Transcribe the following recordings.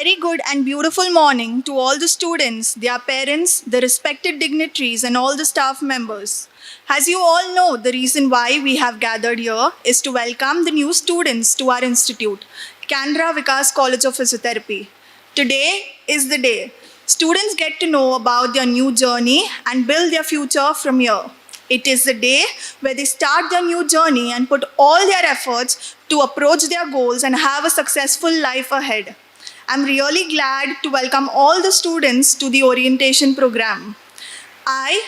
very good and beautiful morning to all the students, their parents, the respected dignitaries, and all the staff members. As you all know, the reason why we have gathered here is to welcome the new students to our institute, Canara Vikaas College of Physiotherapy. Today is the day. Students get to know about their new journey and build their future from here. It is the day where they start their new journey and put all their efforts to approach their goals and have a successful life ahead. I'm really glad to welcome all the students to the orientation program. I,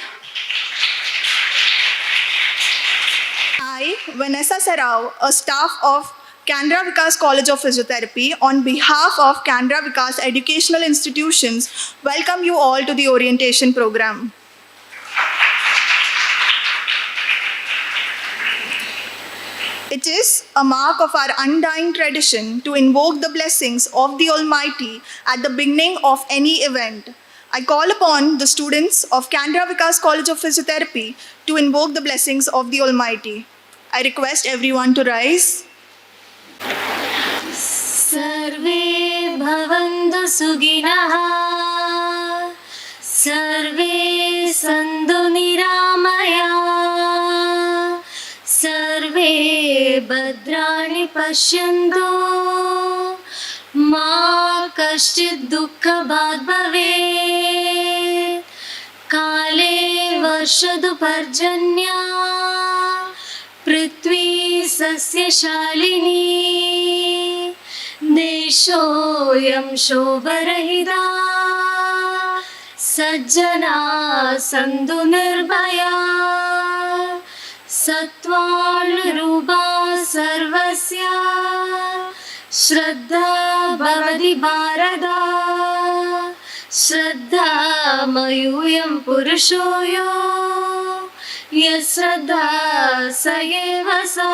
Vanessa Sarao, a staff of Canara Vikaas College of Physiotherapy, on behalf of Canara Vikaas Educational Institutions, welcome you all to the orientation program. It is a mark of our undying tradition to invoke the blessings of the Almighty at the beginning of any event. I call upon the students of Canara Vikaas College of Physiotherapy to invoke the blessings of the Almighty. I request everyone to rise. Sarve bhavantu suginaha, sarve santu niramaya, sarve bhadrani pashyantu, ma kashchid dukkha bhag bhavet, kale varshadu parjanya, prithvi sasya shalini, deshoyam shobharahita, sajjana sandhu nirbhaya, sattvanurupa sarvasya, shraddha bhavati bharata, shraddha mayuyam purushoyo, yasraddha sayeva sa.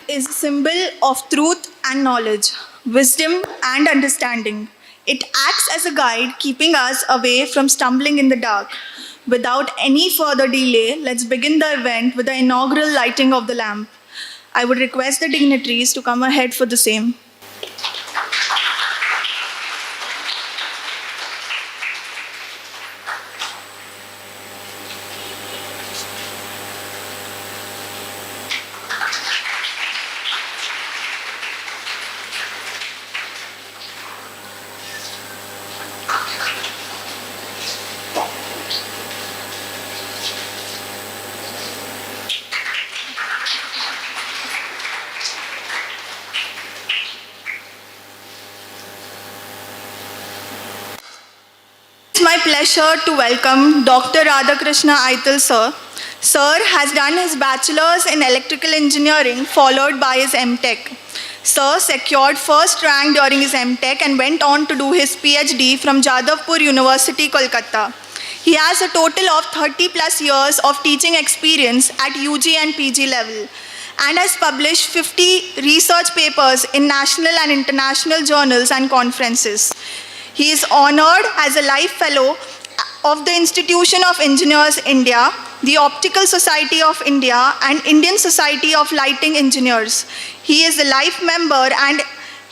Is a symbol of truth and knowledge, wisdom and understanding. It acts as a guide, keeping us away from stumbling in the dark. Without any further delay, let's begin the event with the inaugural lighting of the lamp. I would request the dignitaries to come ahead for the same. It's my pleasure to welcome Dr. Radhakrishna Aital sir. Sir has done his bachelor's in electrical engineering followed by his MTech. Sir secured first rank during his MTech and went on to do his PhD from Jadavpur University, Kolkata. He has a total of 30 plus years of teaching experience at UG and PG level and has published 50 research papers in national and international journals and conferences. He is honored as a Life Fellow of the Institution of Engineers India, the Optical Society of India, and Indian Society of Lighting Engineers. He is a Life Member and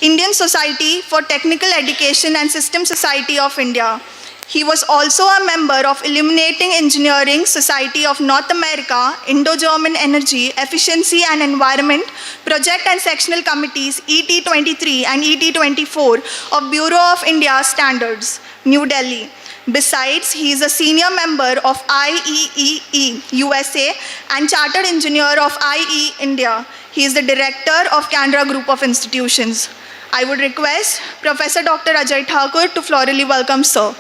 Indian Society for Technical Education and System Society of India. He was also a member of Illuminating Engineering Society of North America, Indo-German Energy, Efficiency and Environment, Project and Sectional Committees ET23 and ET24 of Bureau of India Standards, New Delhi. Besides, he is a senior member of IEEE USA and Chartered Engineer of IE India. He is the director of Canara Group of Institutions. I would request Professor Dr. Ajay Thakur to florally welcome Sir.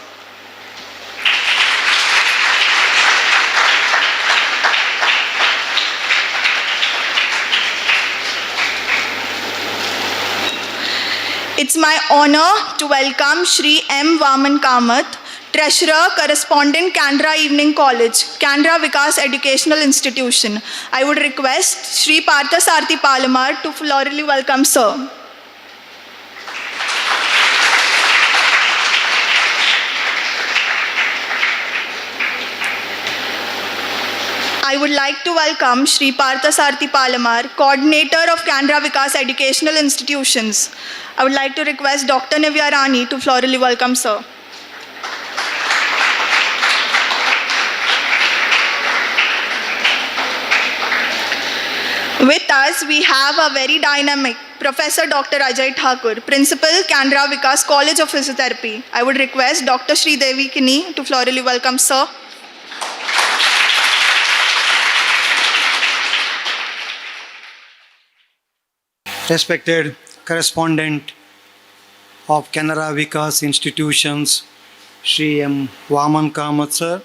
It's my honor to welcome Shri M. Vaman Kamath, Treasurer, Correspondent, Canara Evening College, Canara Vikaas Educational Institution. I would request Shri Partha Sarthi Palamar to florally welcome Sir. I would like to welcome Shri Parthasarthi Palamar, Coordinator of Canara Vikaas Educational Institutions. I would like to request Dr. Nivya Rani to florally welcome sir. With us, we have a very dynamic Professor Dr. Ajay Thakur, Principal, Canara Vikaas College of Physiotherapy. I would request Dr. Sri Devi Kini to florally welcome sir. Respected correspondent of Canara Vikaas institutions, Sri M. Vaman Kamath sir,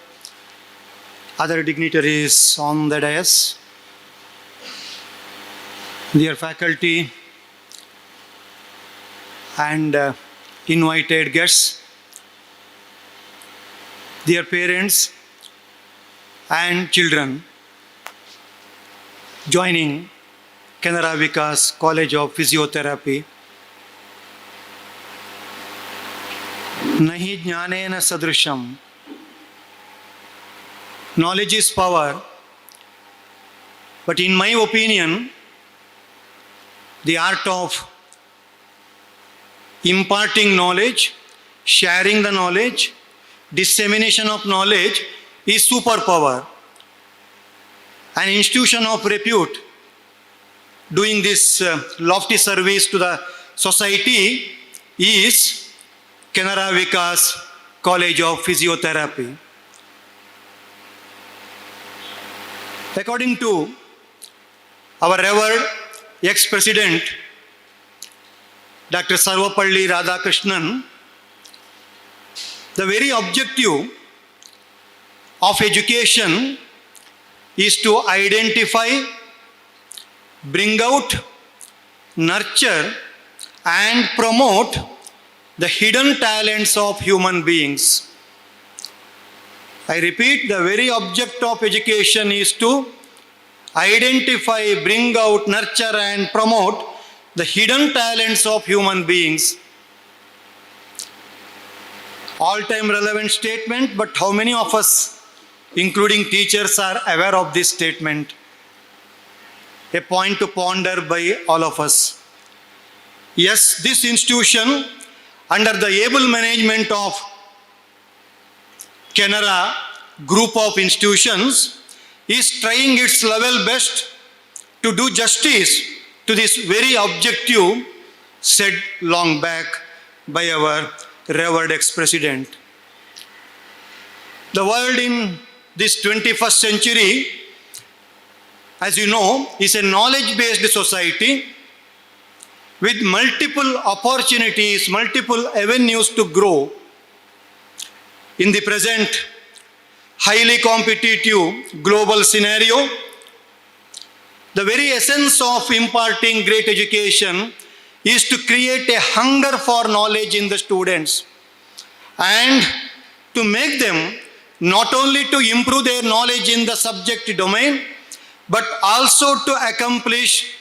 other dignitaries on the dais, dear faculty and invited guests, dear parents and children joining Canara Vikaas College of Physiotherapy. Nahi jnanena sadrisham. Knowledge is power. But in my opinion, the art of imparting knowledge, sharing the knowledge, dissemination of knowledge is superpower. An institution of repute doing this lofty service to the society is Canara Vikaas College of Physiotherapy. According to our revered ex-president, Dr. Sarvapalli Radhakrishnan, the very objective of education is to identify, bring out, nurture, and promote the hidden talents of human beings. I repeat, the very object of education is to identify, bring out, nurture, and promote the hidden talents of human beings. All-time relevant statement, but how many of us, including teachers, are aware of this statement? A point to ponder by all of us. Yes, this institution, under the able management of Canara Group of Institutions, is trying its level best to do justice to this very objective said long back by our revered ex-president. The world in this 21st century, as you know, is a knowledge-based society with multiple opportunities, multiple avenues to grow. In the present highly competitive global scenario, the very essence of imparting great education is to create a hunger for knowledge in the students and to make them not only to improve their knowledge in the subject domain, but also to accomplish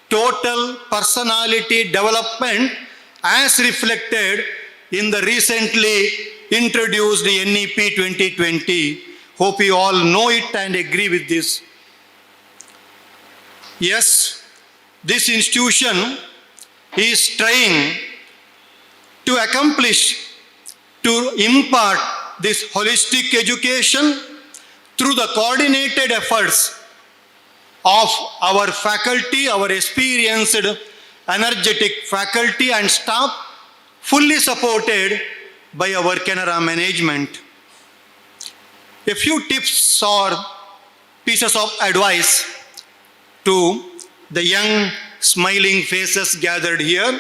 total personality development as reflected in the recently introduced NEP 2020. Hope you all know it and agree with this. Yes, this institution is trying to accomplish, to impart this holistic education through the coordinated efforts of our faculty, our experienced, energetic faculty and staff, fully supported by our Canara management. A few tips or pieces of advice to the young smiling faces gathered here,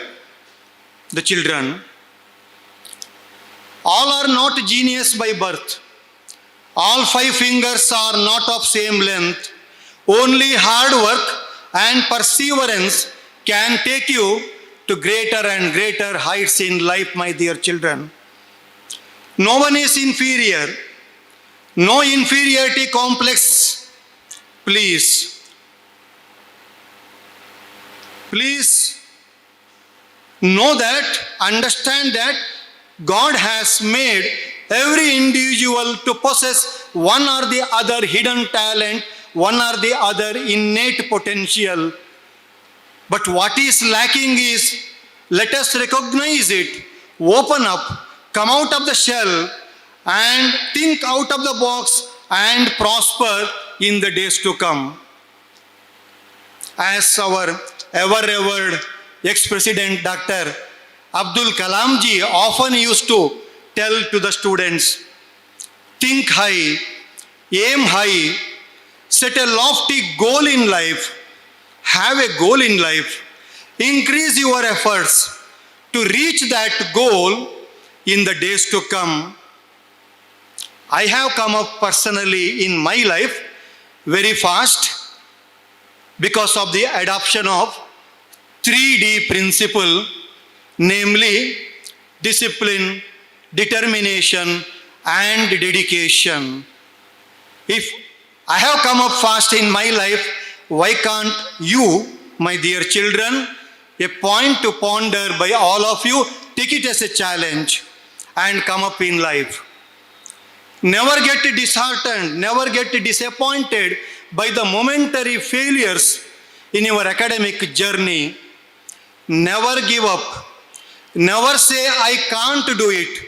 the children. All are not genius by birth. All 5 fingers are not of same length. Only hard work and perseverance can take you to greater and greater heights in life, my dear children. No one is inferior. No inferiority complex. Please know that, understand that God has made every individual to possess one or the other hidden talent one or the other innate potential. But what is lacking is, let us recognize it, open up, come out of the shell, and think out of the box and prosper in the days to come. As our ever-revered ex-president Dr. Abdul Kalam ji often used to tell to the students, think high, aim high, set a lofty goal in life, have a goal in life, increase your efforts to reach that goal in the days to come. I have come up personally in my life very fast because of the adoption of 3D principle, namely discipline, determination, and dedication. If I have come up fast in my life, why can't you, my dear children, a point to ponder by all of you, take it as a challenge and come up in life. Never get disheartened, never get disappointed by the momentary failures in your academic journey. Never give up. Never say, I can't do it.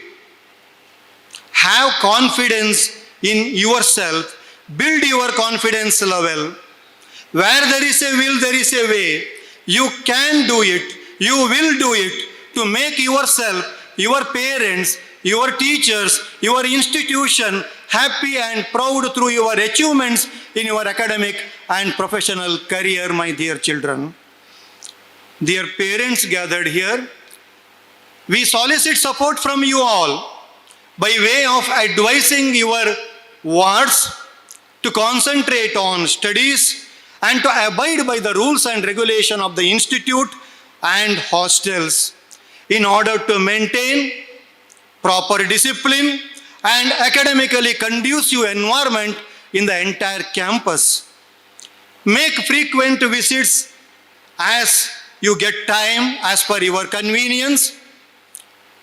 Have confidence in yourself. Build your confidence level. Where there is a will, there is a way. You can do it. You will do it to make yourself, your parents, your teachers, your institution happy and proud through your achievements in your academic and professional career, my dear children. Dear parents gathered here, we solicit support from you all by way of advising your wards to concentrate on studies and to abide by the rules and regulation of the institute and hostels in order to maintain proper discipline and academically conducive environment in the entire campus. Make frequent visits as you get time, as per your convenience,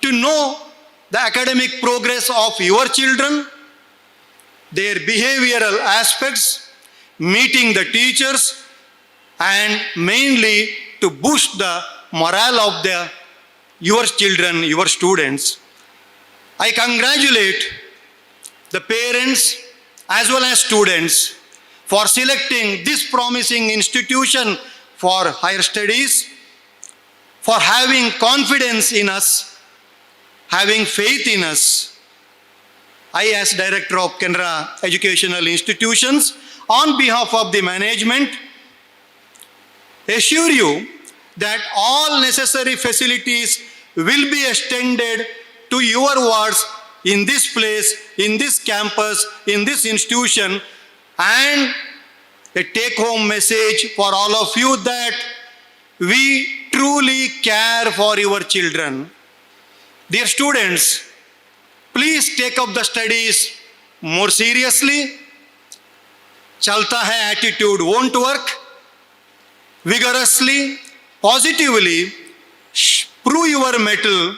to know the academic progress of your children, their behavioral aspects, meeting the teachers, and mainly to boost the morale of your children, your students. I congratulate the parents as well as students for selecting this promising institution for higher studies, for having confidence in us, having faith in us. I, as Director of Canara Educational Institutions, on behalf of the management, assure you that all necessary facilities will be extended to your wards in this place, in this campus, in this institution, and a take-home message for all of you that we truly care for your children. Dear students, please take up the studies more seriously. Chalta hai attitude won't work. Vigorously, positively, prove your mettle,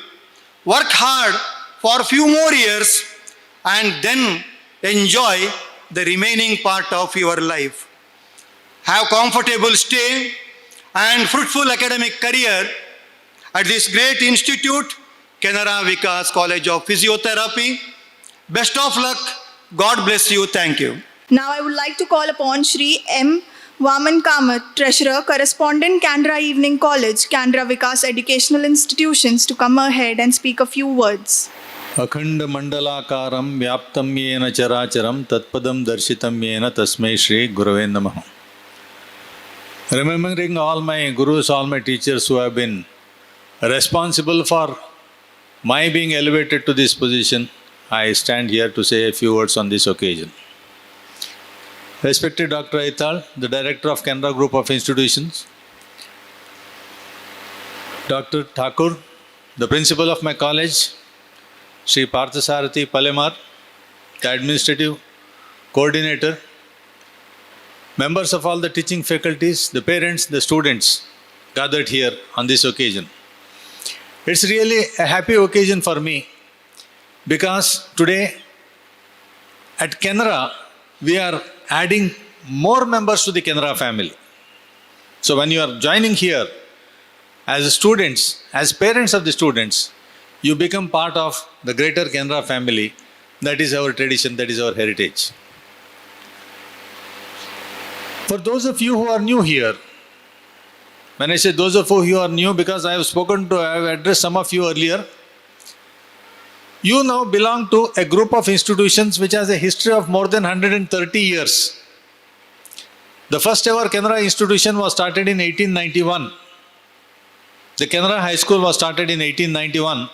work hard for a few more years, and then enjoy the remaining part of your life. Have comfortable stay and fruitful academic career at this great institute, Canara Vikaas College of Physiotherapy. Best of luck. God bless you. Thank you. Now I would like to call upon Shri M. Vaman Kamath, Treasurer, Correspondent, Canara Evening College, Canara Vikaas Educational Institutions, to come ahead and speak a few words. अखंड मंडलाकारं व्याप्तं येन चराचरं तत्पदं दर्शितं येन तस्मै श्री गुरवे नमः. Remembering all my gurus, all my teachers who have been responsible for my being elevated to this position, I stand here to say a few words on this occasion. Respected Dr. Aital, the Director of Canara Group of Institutions, Dr. Thakur, the Principal of my college, Sri Parthasarathi Palemar, the Administrative Coordinator, members of all the teaching faculties, the parents, the students gathered here on this occasion. It's really a happy occasion for me because today at Canara we are adding more members to the Canara family. So when you are joining here as students, as parents of the students, you become part of the greater Canara family. That is our tradition, that is our heritage. For those of you who are new here, when I say those of you who are new, because I have addressed some of you earlier, you now belong to a group of institutions which has a history of more than 130 years. The first ever Canara institution was started in 1891. The Canara High School was started in 1891,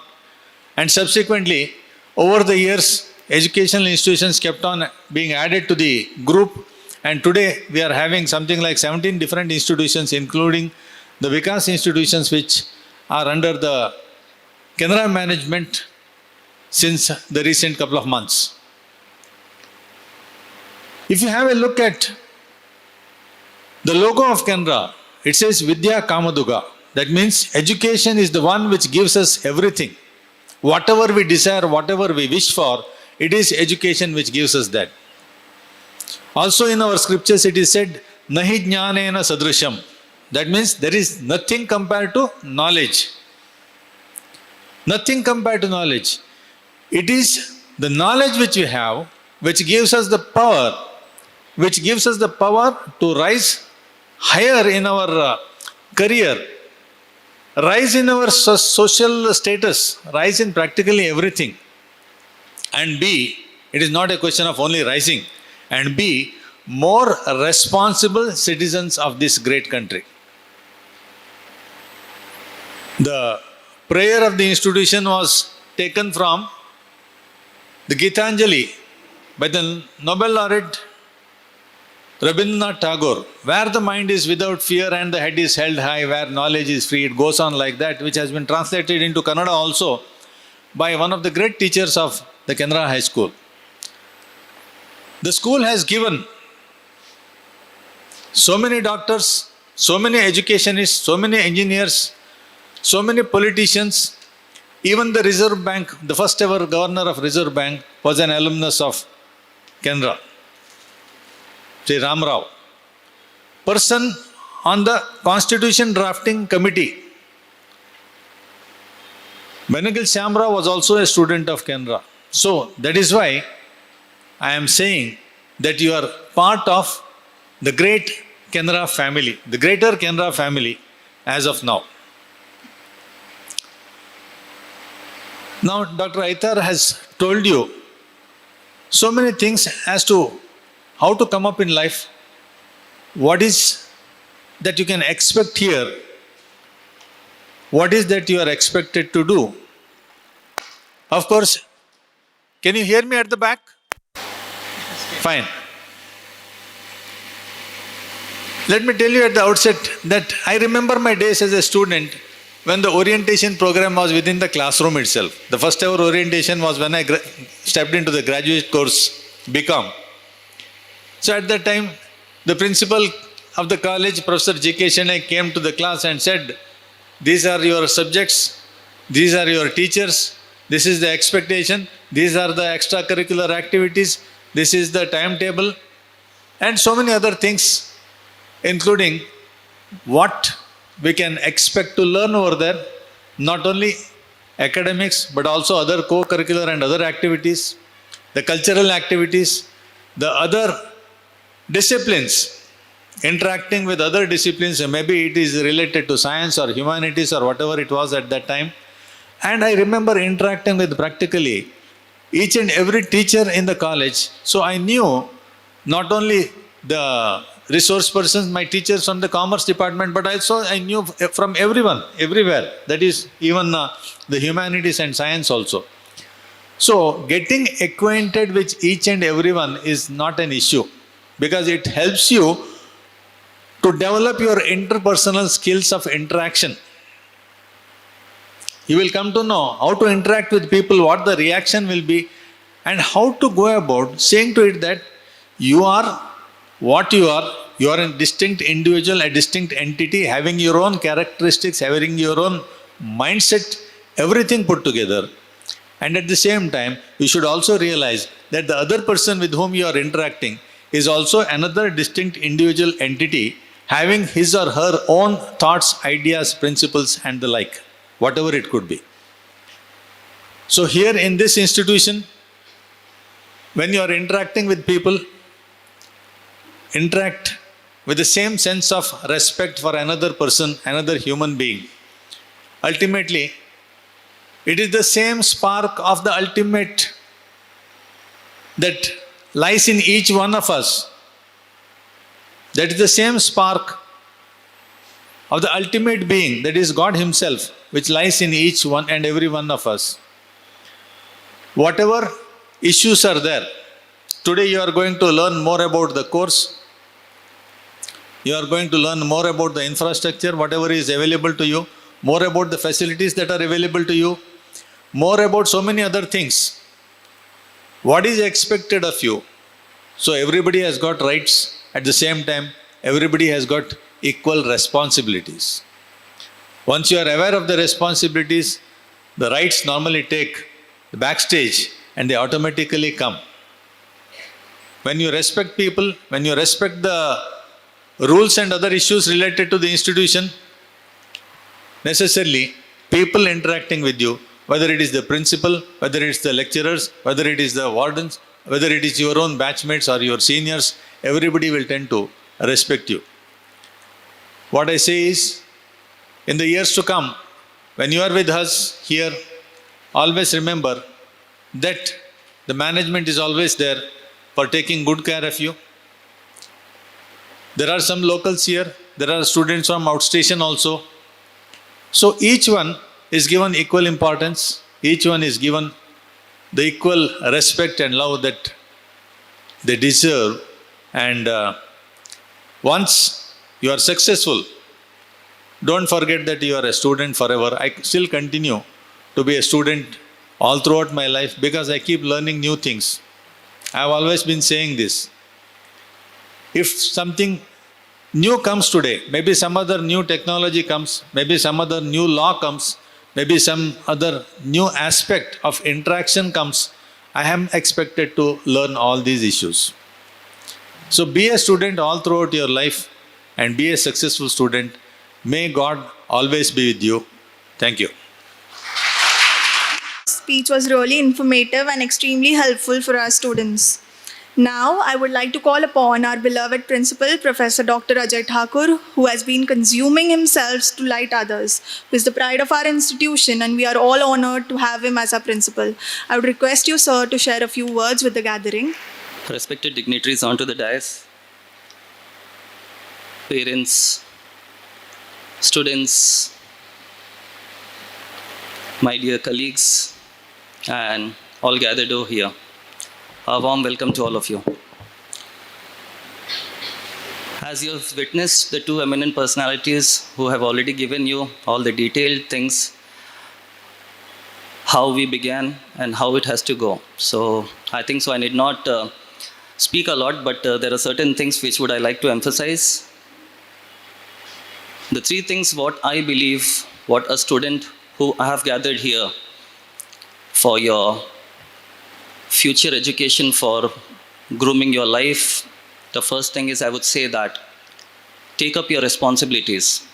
and subsequently, over the years, educational institutions kept on being added to the group, and today we are having something like 17 different institutions, including the Vikaas institutions, which are under the Canara management since the recent couple of months. If you have a look at the logo of Canara, it says Vidya Kamaduga. That means education is the one which gives us everything. Whatever we desire, whatever we wish for, it is education which gives us that. Also in our scriptures it is said, Nahi jnanena sadrisham. That means there is nothing compared to knowledge. Nothing compared to knowledge. It is the knowledge which we have, which gives us the power, to rise higher in our career, rise in our social status, rise in practically everything. And B, it is not a question of only rising, and be more responsible citizens of this great country. The prayer of the institution was taken from the Gitanjali by the Nobel laureate Rabindranath Tagore, where the mind is without fear and the head is held high, where knowledge is free. It goes on like that, which has been translated into Kannada also by one of the great teachers of the Canara High School. The school has given so many doctors, so many educationists, so many engineers, so many politicians. Even the Reserve Bank, the first ever governor of Reserve Bank, was an alumnus of Canara. Sri Ram Rao. Person on the Constitution Drafting Committee, Benegal Shamra, was also a student of Canara. So that is why I am saying that you are part of the great Canara family, the greater Canara family as of now. Now, Dr. Aitar has told you so many things as to how to come up in life, what is that you can expect here, what is that you are expected to do. Of course, can you hear me at the back? Fine. Let me tell you at the outset that I remember my days as a student when the orientation program was within the classroom itself. The first ever orientation was when I stepped into the graduate course, BCom. So at that time, the principal of the college, Professor J.K. Shenai, came to the class and said, these are your subjects, these are your teachers, this is the expectation, these are the extracurricular activities, this is the timetable, and so many other things, including what we can expect to learn over there, not only academics, but also other co-curricular and other activities, the cultural activities, the other disciplines, interacting with other disciplines, maybe it is related to science or humanities or whatever it was at that time. And I remember interacting with practically each and every teacher in the college. So I knew not only the resource persons, my teachers from the commerce department, but also I knew from everyone, everywhere. That is even the humanities and science also. So getting acquainted with each and everyone is not an issue, because it helps you to develop your interpersonal skills of interaction. You will come to know how to interact with people, what the reaction will be, and how to go about saying to it that you are what you are a distinct individual, a distinct entity, having your own characteristics, having your own mindset, everything put together. And at the same time, you should also realize that the other person with whom you are interacting is also another distinct individual entity having his or her own thoughts, ideas, principles, and the like, whatever it could be. So, here in this institution, when you are interacting with people, interact with the same sense of respect for another person, another human being. Ultimately, it is the same spark of the ultimate that lies in each one of us. That is the same spark of the ultimate being, that is God Himself, which lies in each one and every one of us. Whatever issues are there, today you are going to learn more about the course. You are going to learn more about the infrastructure, whatever is available to you, more about the facilities that are available to you, more about so many other things. What is expected of you? So everybody has got rights. At the same time, everybody has got equal responsibilities. Once you are aware of the responsibilities, the rights normally take the backstage and they automatically come. When you respect people, when you respect the rules and other issues related to the institution, necessarily people interacting with you, whether it is the principal, whether it is the lecturers, whether it is the wardens, whether it is your own batchmates or your seniors, everybody will tend to respect you. What I say is, in the years to come, when you are with us here, always remember that the management is always there for taking good care of you. There are some locals here, there are students from outstation also. So each one is given equal importance, each one is given the equal respect and love that they deserve. And once you are successful, don't forget that you are a student forever. I still continue to be a student all throughout my life because I keep learning new things. I have always been saying this. If something new comes today, maybe some other new technology comes, maybe some other new law comes, maybe some other new aspect of interaction comes, I am expected to learn all these issues. So be a student all throughout your life and be a successful student. May God always be with you. Thank you. Speech was really informative and extremely helpful for our students. Now, I would like to call upon our beloved principal, Professor Dr. Ajay Thakur, who has been consuming himself to light others, who is the pride of our institution, and we are all honored to have him as our principal. I would request you, sir, to share a few words with the gathering. Respected dignitaries onto the dais, parents, students, my dear colleagues, and all gathered over here. A warm welcome to all of you. As you have witnessed the two eminent personalities who have already given you all the detailed things, how we began and how it has to go. So I think so I need not speak a lot, but there are certain things which would I like to emphasize. The three things what I believe, what a student who I have gathered here for your future education, for grooming your life. The first thing is I would say that take up your responsibilities.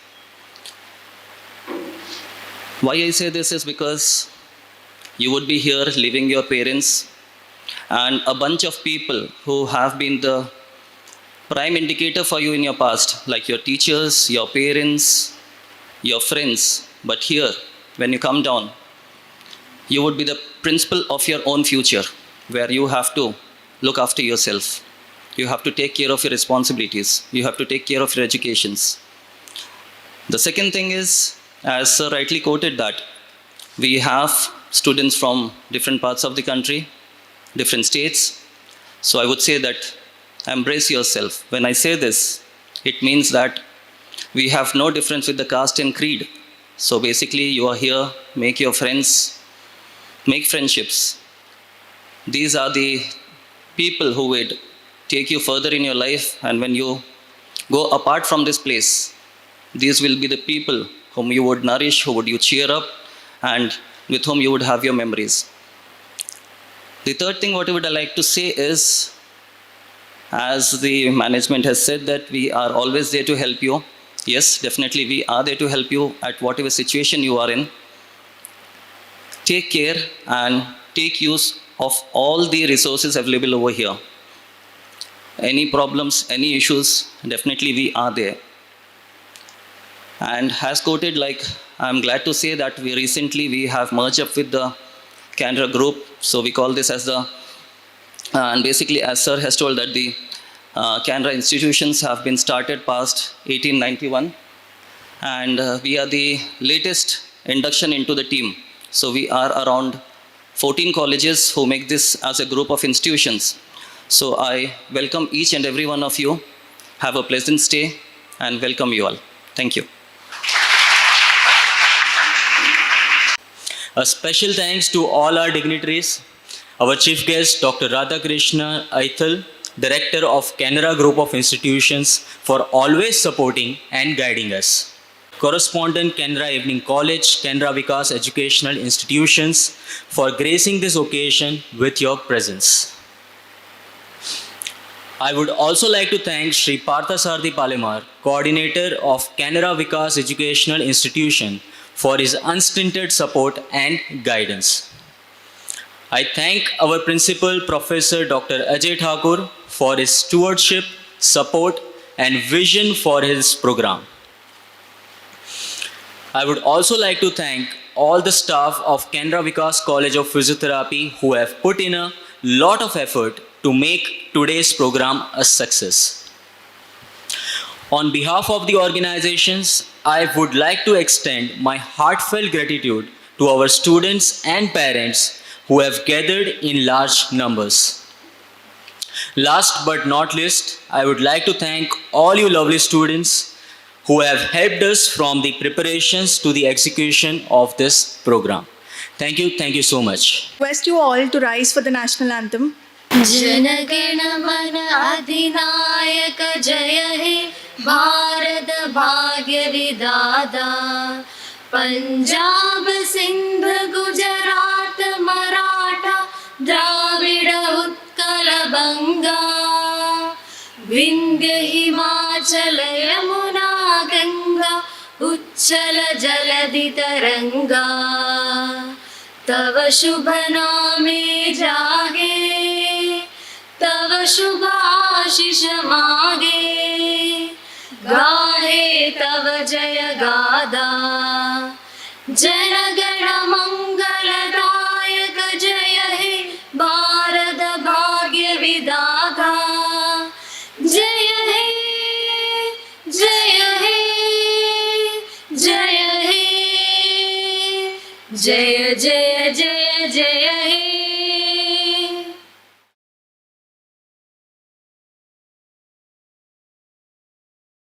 Why I say this is because you would be here leaving your parents and a bunch of people who have been the prime indicator for you in your past, like your teachers, your parents, your friends. But here, when you come down, you would be the principal of your own future, where you have to look after yourself. You have to take care of your responsibilities. You have to take care of your educations. The second thing is, as Sir rightly quoted, that we have students from different parts of the country, different states. So I would say that embrace yourself. When I say this, it means that we have no difference with the caste and creed. So basically, you are here, make your friends, make friendships. These are the people who would take you further in your life, and when you go apart from this place, these will be the people whom you would nourish, who would you cheer up, and with whom you would have your memories. The third thing what I would like to say is, As the management has said that we are always there to help you. Yes, definitely we are there to help you at whatever situation you are in. Take care and take use of all the resources available over here. Any problems, any issues, definitely we are there. And as quoted, like, I'm glad to say that we have merged up with the Canara group. So we call this as the, and basically as sir has told that the Canara institutions have been started past 1891. And we are the latest induction into the team. So we are around 14 colleges who make this as a group of institutions. So I welcome each and every one of you. Have a pleasant stay and welcome you all. Thank you. A special thanks to all our dignitaries, our chief guest Dr. Radhakrishna Aithal, Director of Canara Group of Institutions, for always supporting and guiding us. Correspondent Canara Evening College, Canara Vikaas Educational Institutions, for gracing this occasion with your presence. I would also like to thank Sri Parthasarathi Palemar, Coordinator of Canara Vikaas Educational Institution, for his unstinted support and guidance. I thank our Principal Professor Dr. Ajay Thakur for his stewardship, support and vision for his program. I would also like to thank all the staff of Canara Vikaas College of Physiotherapy who have put in a lot of effort to make today's program a success. On behalf of the organizations, I would like to extend my heartfelt gratitude to our students and parents who have gathered in large numbers. Last but not least, I would like to thank all you lovely students who have helped us from the preparations to the execution of this program. Thank you so much. Request you all to rise for the national anthem. जनगण मन अधिनायक जय हे भारत भाग्य विधाता पंजाब सिंध गुजरात मराठा द्राविड उत्कल बंगा विंध्य हिमाचल यमुना गंगा उच्चल जलधि तरंगा तव शुभ नामे जागे तव शुभ आशीष मागे गाहे तव जय गादा जनगण मंगलदायक जय हे भारत भाग्य विधाता जय हे जय हे जय हे जय जय जय जय हे